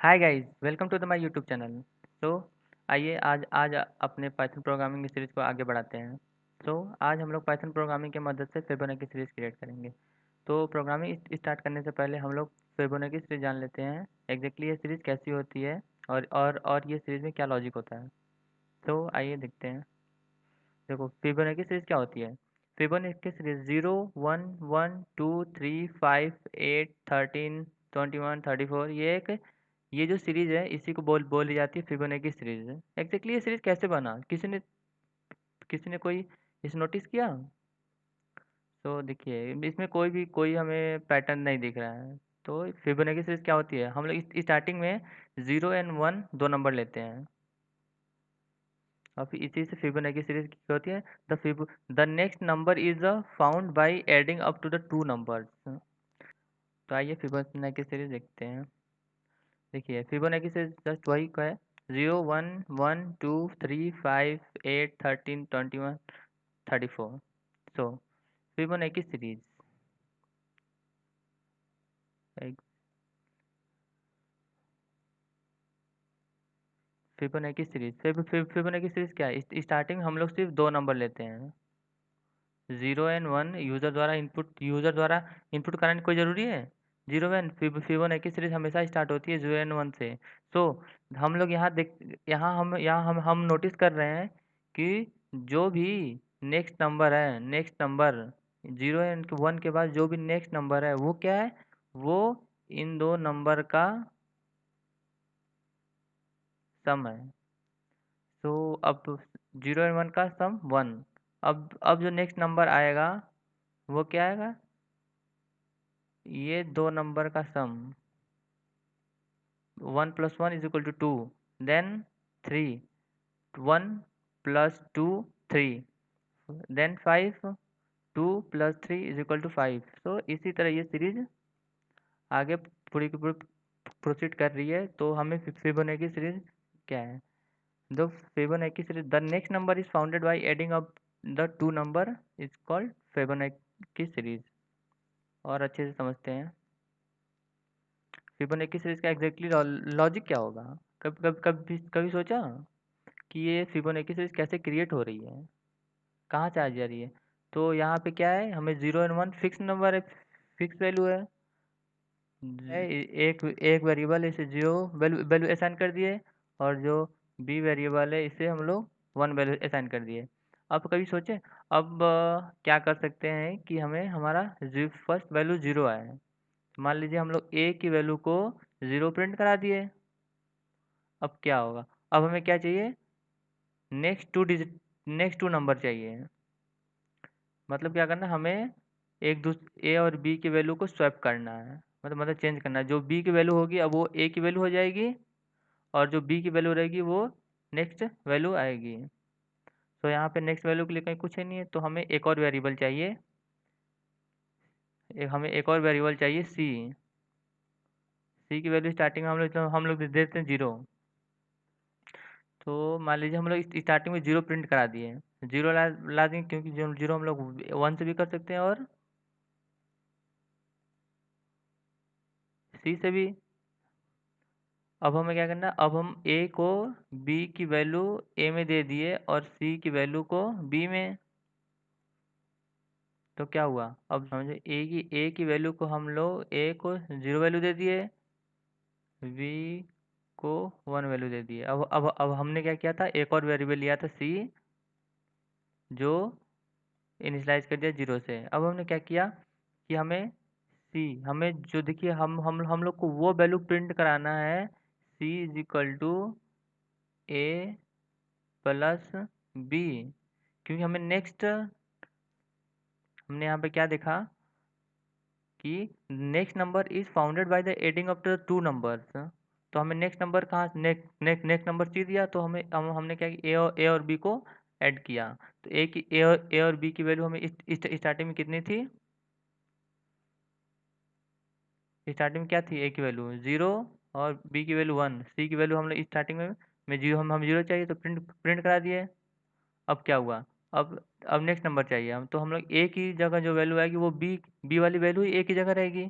Hi guys, welcome to the my YouTube channel. तो आइए आज आज अपने पाइथन प्रोग्रामिंग की सीरीज़ को आगे बढ़ाते हैं। तो आज हम लोग पाइथन प्रोग्रामिंग की मदद से फिबोनाची सीरीज़ क्रिएट करेंगे। तो प्रोग्रामिंग स्टार्ट करने से पहले हम लोग फिबोनाची सीरीज़ जान लेते हैं एग्जैक्टली ये सीरीज़ कैसी होती है और ये सीरीज़ में क्या लॉजिक होता है। तो आइए देखते हैं। देखो फिबोनाची सीरीज़ क्या होती है। फिबोनाची सीरीज़ 0 1 1 2 3 5 8 13 21 34 ये जो सीरीज है इसी को बोली जाती है फिबोनाची सीरीज। एग्जैक्टली ये सीरीज कैसे बना, किसी ने कोई इसे नोटिस किया? तो देखिए इसमें कोई हमें पैटर्न नहीं दिख रहा है। तो फिबोनाची सीरीज क्या होती है, हम लोग स्टार्टिंग में 0 और 1 दो नंबर लेते हैं और फिर इसी से फिबोनाची सीरीज क्या होती है। The next number is found by adding up to the two numbers. तो आइए फिबोनाची सीरीज देखते हैं। देखिए फिबोनाची से जस्ट वही का है, 0 1 1 2 3 5 8 13 21 34। सो फिबोनाची सीरीज फिबोनाची सीरीज क्या है, स्टार्टिंग हम लोग सिर्फ दो नंबर लेते हैं, 0 और 1। यूज़र द्वारा इनपुट कराने कोई ज़रूरी है। 0 1 फिबोनाची सीरीज हमेशा स्टार्ट होती है 0 और 1 से। सो हम लोग यहाँ हम नोटिस कर रहे हैं कि जो भी नेक्स्ट नंबर 0 और 1 के बाद जो भी नेक्स्ट नंबर है वो क्या है, वो इन दो नंबर का सम है। सो अब 0 और 1 का सम 1। अब जो नेक्स्ट नंबर आएगा वो क्या आएगा, ये दो नंबर का सम। 1 + 1 = 2, देन 3, 1 + 2 3, देन 5, 2 + 3 = 5। सो इसी तरह ये सीरीज आगे पूरी की पूरी प्रोसीड कर रही है। तो हमें फिबोनाची सीरीज क्या है, the Fibonacci series the next number is founded bye adding up the two number is called Fibonacci series. और अच्छे से समझते हैं फिबोनाची सीरीज का एग्जैक्टली लॉजिक क्या होगा। कभी सोचा कि ये फिबोनाची सीरीज कैसे क्रिएट हो रही है, कहाँ से आ जा रही है। तो यहाँ पे क्या है, हमें 0 और 1 फिक्स नंबर है, फिक्स वैल्यू है। एक एक वेरिएबल इसे जीरो वैल्यू वैल्यू असाइन कर दिए, और जो बी वेरिएबल है इसे हम लोग 1 वैल्यू असाइन कर दिए। अब कभी सोचें, अब क्या कर सकते हैं कि हमें हमारा फर्स्ट वैल्यू 0 आया है। मान लीजिए हम लोग ए की वैल्यू को 0 प्रिंट करा दिए। अब क्या होगा, अब हमें क्या चाहिए, नेक्स्ट टू नंबर चाहिए। मतलब क्या करना है, हमें एक दूसरे ए और बी की वैल्यू को स्वैप करना है, मतलब चेंज करना है। जो बी की वैल्यू होगी अब वो ए की वैल्यू हो जाएगी, और जो बी की वैल्यू रहेगी वो नेक्स्ट वैल्यू आएगी। तो यहाँ पे नेक्स्ट वैल्यू के लिए कहीं कुछ है नहीं है, तो हमें एक और वेरिएबल चाहिए। हमें एक और वेरिएबल चाहिए सी की वैल्यू स्टार्टिंग में हम लोग दे देते हैं 0। तो मान लीजिए हम लोग स्टार्टिंग में 0 प्रिंट करा दिए, 0 ला देंगे क्योंकि जो 0 हम लोग 1 से भी कर सकते हैं और सी से भी। अब हमें क्या करना है, अब हम ए को बी की वैल्यू ए में दे दिए और सी की वैल्यू को बी में। तो क्या हुआ, अब समझो ए की वैल्यू को हम लोग ए को 0 वैल्यू दे दिए, बी को 1 वैल्यू दे दिए। अब हमने क्या किया था, एक और वेरिएबल लिया था सी, जो इनिशियलाइज कर दिया 0 से। अब हमने क्या किया कि हमें जो देखिए हम लोग को वो वैल्यू प्रिंट कराना है, C = A + B। क्योंकि हमने यहाँ पे क्या देखा कि next number is founded by the adding up to the two numbers. तो हमें नेक्स्ट नंबर कहाँ नेक्स्ट नंबर सी दिया, तो हमने क्या किया, ए और बी को ऐड किया। तो ए और बी की वैल्यू हमें स्टार्टिंग में कितनी थी, स्टार्टिंग में क्या थी, ए की वैल्यू 0 और बी की वैल्यू 1, सी की वैल्यू हम लोग स्टार्टिंग में 0, हम 0 चाहिए तो प्रिंट करा दिए। अब क्या हुआ, अब नेक्स्ट नंबर चाहिए तो हम लोग, ए की जगह जो वैल्यू आएगी वो बी वाली वैल्यू ही ए की जगह रहेगी।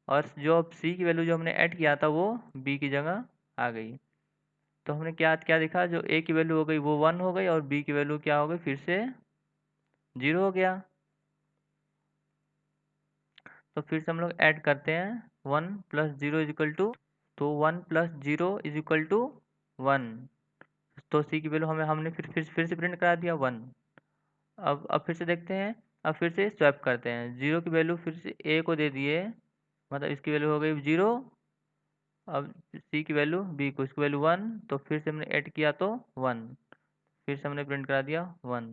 और जो अब सी की वैल्यू जो हमने ऐड किया था वो बी की जगह आ गई। तो हमने क्या क्या देखा, जो ए की वैल्यू हो गई वो 1 हो गई और बी की वैल्यू क्या हो गई, फिर से 0 हो गया। तो फिर से हम लोग ऐड करते हैं, 1 + 0 = तो 1 + 0 = 1। तो सी की वैल्यू हमने फिर से प्रिंट करा दिया 1। अब फिर से देखते हैं, अब फिर से स्वैप करते हैं, 0 की वैल्यू फिर से ए को दे दिए, मतलब इसकी वैल्यू हो गई 0। अब सी की वैल्यू बी को, इसकी वैल्यू 1, तो फिर से हमने ऐड किया तो 1, फिर से हमने प्रिंट करा दिया 1।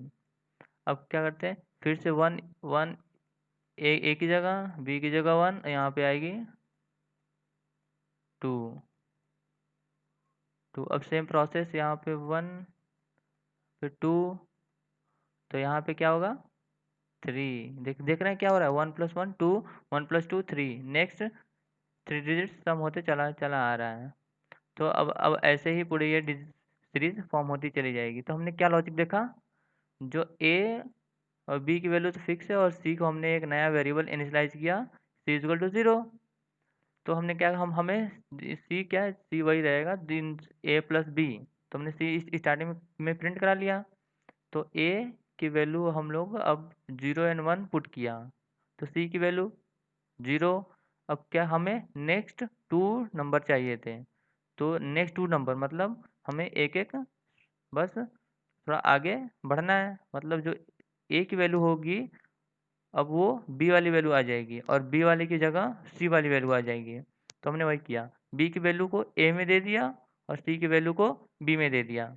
अब क्या करते हैं, फिर से 1 1 ए की जगह, बी की जगह 1, यहाँ पे आएगी 2 2। अब सेम प्रोसेस, यहाँ पे 1 फिर 2, तो यहाँ पे क्या होगा 3। देख रहे हैं क्या हो रहा है, 1 + 1 2, 1 + 2 3, नेक्स्ट 3 डिजिट सम होते चला चला आ रहा है। तो अब ऐसे ही पूरी ये सीरीज फॉर्म होती चली जाएगी। तो हमने क्या लॉजिक देखा, जो ए और बी की वैल्यू तो फिक्स है और सी को हमने एक नया वेरिएबल इनिशियलाइज किया, सी = 0। तो हमने क्या, हमें सी क्या है, सी वही रहेगा दिन ए + बी। तो हमने सी स्टार्टिंग में प्रिंट करा लिया। तो ए की वैल्यू हम लोग अब 0 और 1 पुट किया, तो सी की वैल्यू 0। अब क्या, हमें नेक्स्ट 2 नंबर चाहिए थे, तो नेक्स्ट 2 नंबर मतलब हमें एक एक बस थोड़ा आगे बढ़ना है, मतलब जो ए की वैल्यू होगी अब वो बी वाली वैल्यू आ जाएगी और बी वाले की जगह सी वाली वैल्यू आ जाएगी। तो हमने वही किया, बी की वैल्यू को ए में दे दिया और सी की वैल्यू को बी में दे दिया,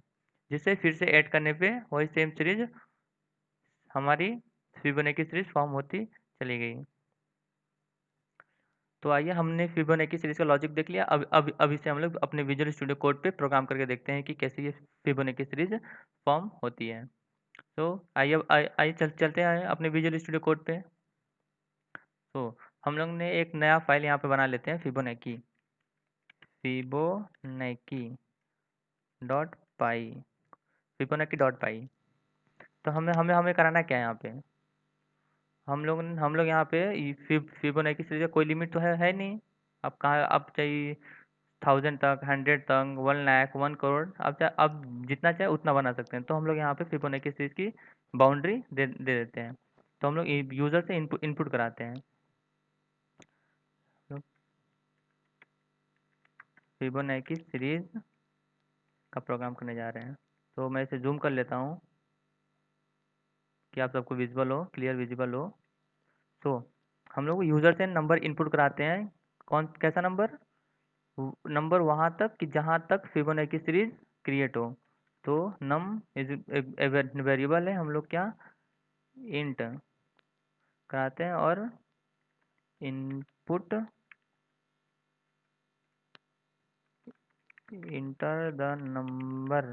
जिससे फिर से ऐड करने पे वही सेम सीरीज हमारी फिबोनाची सीरीज फॉर्म होती चली गई। तो आइए, हमने फिबोनाची सीरीज का लॉजिक देख लिया। अब इसे हम लोग अपने विजुअल स्टूडियो कोड पे प्रोग्राम करके देखते हैं कि कैसे ये फिबोनाची सीरीज फॉर्म होती है। तो आइए चलते हैं अपने विजुअल स्टूडियो कोड पे। तो हम लोग ने एक नया फाइल यहाँ पे बना लेते हैं, फिबोनाची डॉट पाई, फिबोनाची.py। तो हमें हमें हमें कराना क्या है यहाँ पे, हम लोग यहाँ पे फिबोनाची सीरीज का कोई लिमिट तो है नहीं। आप कहाँ, आप चाहिए 1000 तक, 100 तक, 1 लाख, 1 करोड़, आप जितना चाहे उतना बना सकते हैं। तो हम लोग यहाँ पे फिबोनाची सीरीज की बाउंड्री दे देते हैं। तो हम लोग यूज़र से इनपुट कराते हैं, तो फिबोनाची सीरीज का प्रोग्राम करने जा रहे हैं। तो मैं इसे जूम कर लेता हूँ कि आप सबको विजिबल हो, क्लियर विजिबल हो। तो हम लोग यूज़र से नंबर इनपुट कराते हैं, कैसा नंबर, नंबर वहाँ तक कि जहाँ तक फिबोनाची सीरीज क्रिएट हो। तो नम इज वेरिएबल है, हम लोग क्या इंट कराते हैं और input enter the number,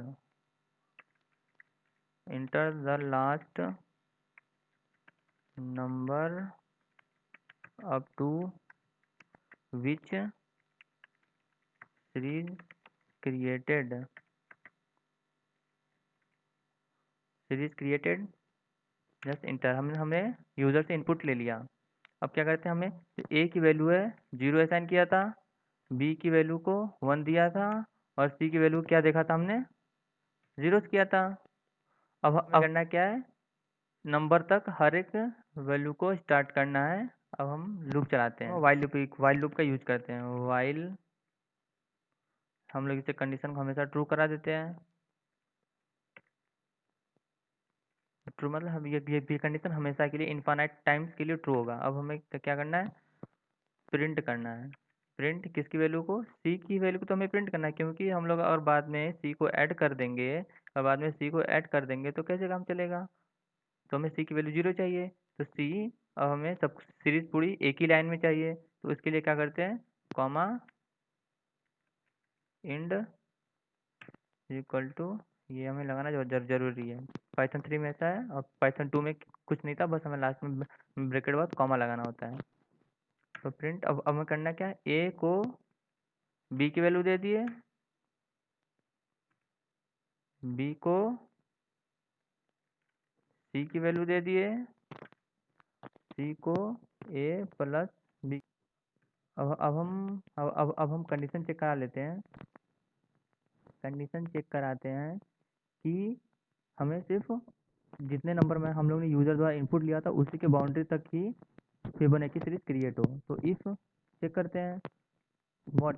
enter the last number up to which series created just enter. हमने यूज़र से इनपुट ले लिया। अब क्या करते हैं, हमें ए की वैल्यू है 0 असाइन किया था, बी की वैल्यू को 1 दिया था और सी की वैल्यू क्या देखा था हमने, 0 किया था। अब करना क्या है, नंबर तक हर एक वैल्यू को स्टार्ट करना है। अब हम लूप चलाते हैं, वाइल लूप का यूज करते हैं। वाइल, हम लोग इसे कंडीशन को हमेशा ट्रू करा देते हैं। ट्रू मतलब हम ये कंडीशन हमेशा के लिए इनफाइनाइट टाइम्स के लिए ट्रू होगा। अब हमें क्या करना है, प्रिंट करना है। प्रिंट किसकी वैल्यू को, सी की वैल्यू को तो हमें प्रिंट करना है, क्योंकि हम लोग और बाद में सी को ऐड कर देंगे, और बाद में सी को ऐड कर देंगे तो कैसे काम चलेगा। तो हमें सी की वैल्यू 0 चाहिए, तो सी, अब हमें सब सीरीज पूरी एक ही लाइन में चाहिए। तो इसके लिए क्या करते हैं, कॉमा इंड इक्वल टू, ये हमें लगाना जरूरी है। पाइथन 3 में ऐसा है और पाइथन 2 में कुछ नहीं था, बस हमें लास्ट में ब्रैकेट बाद कॉमा लगाना होता है। तो प्रिंट, अब हमें करना क्या है, ए को बी की वैल्यू दे दिए, बी को सी की वैल्यू दे दिए, सी को ए + बी। अब हम कंडीशन चेक करा लेते हैं। कंडीशन चेक कराते हैं कि हमें सिर्फ जितने नंबर में हम लोग ने यूज़र द्वारा इनपुट लिया था उसी के बाउंड्री तक ही फिबोनाची सीरीज क्रिएट हो। तो इफ चेक करते हैं व्हाट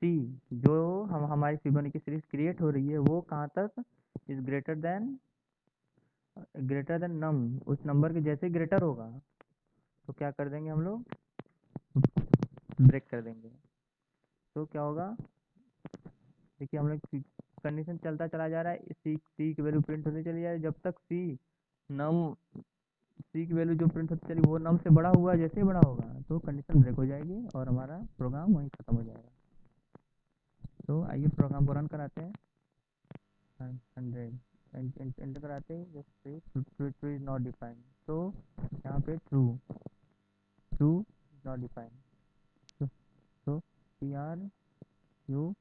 सी, जो हमारी फिबोनाची सीरीज क्रिएट हो रही है वो कहाँ तक इज ग्रेटर देन नम, उस नंबर के जैसे ग्रेटर होगा तो क्या कर देंगे हम लोग, ब्रेक कर देंगे। तो क्या होगा, देखिए हम लोग कंडीशन चलता चला जा रहा है, सी की वैल्यू प्रिंट होती चली जा रही है, जब तक नम सी की वैल्यू जो प्रिंट होती चली वो नम से बड़ा हुआ, जैसे ही बड़ा होगा तो कंडीशन ब्रेक हो जाएगी और हमारा प्रोग्राम वहीं ख़त्म हो जाएगा। तो आइए प्रोग्राम को रन कराते हैं। 100 एंटर कराते ही जैसे ट्रू इज नॉट डिफाइंड, तो यहाँ पे ट्रू इज नॉट डिफाइंड। तो TRU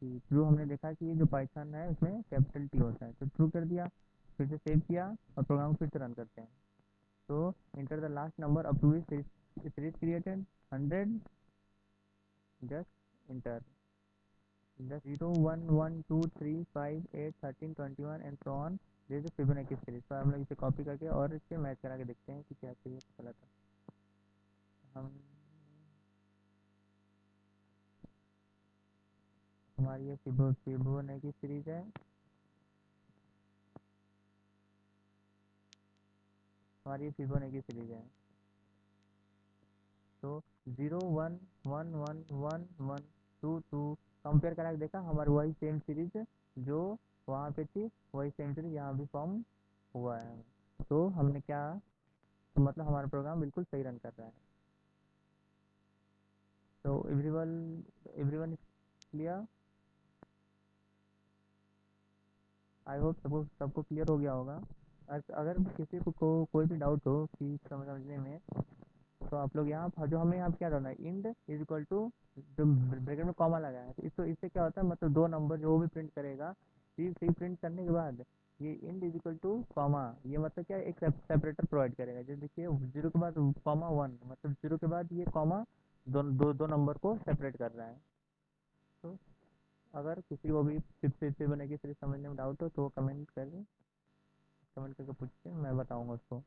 ट्रू हमने देखा कि ये जो पाइथन है उसमें कैपिटल टी होता है, तो ट्रू कर दिया, फिर से सेव किया और प्रोग्राम फिर से रन करते हैं। तो enter the last number up to series created 100, just enter the 0 1 1 2 3 5 8 13 21 and so on, this is Fibonacci series. तो हम लोग इसे कॉपी करके और इससे मैच करा के देखते हैं कि क्या सीरीज गलत है। हम हमारी ये फिबोनाची सीरीज है, हमारी फिबोनाची सीरीज है। तो 0 1 1 1 1 1 2 2 कंपेयर करा के देखा, हमारी वही सेम सीरीज जो वहाँ पे थी वही सेम सीरीज यहाँ भी फॉर्म हुआ है। तो हमने क्या, तो मतलब हमारा प्रोग्राम बिल्कुल सही रन कर रहा है। तो एवरीवन क्लियर, आई होप सबको क्लियर हो गया होगा। अगर किसी को कोई भी डाउट हो कि समझने में, तो आप लोग यहाँ जो हमें यहाँ क्या करना है, इंड इज इक्वल टू जो ब्रैकेट में कॉमा लगा है, तो इससे क्या होता है, मतलब दो नंबर जो वो भी प्रिंट करेगा, सी प्रिंट करने के बाद ये end is equal to comma, ये मतलब क्या एक सेपरेटर प्रोवाइड करेगा। जैसे देखिए 0 के बाद कॉमा 1, मतलब 0 के बाद ये कॉमा दो नंबर को सेपरेट कर रहा है। तो अगर किसी को भी फिर बनेगी फिर समझने में डाउट हो तो कमेंट करके पूछिए, मैं बताऊंगा उसको।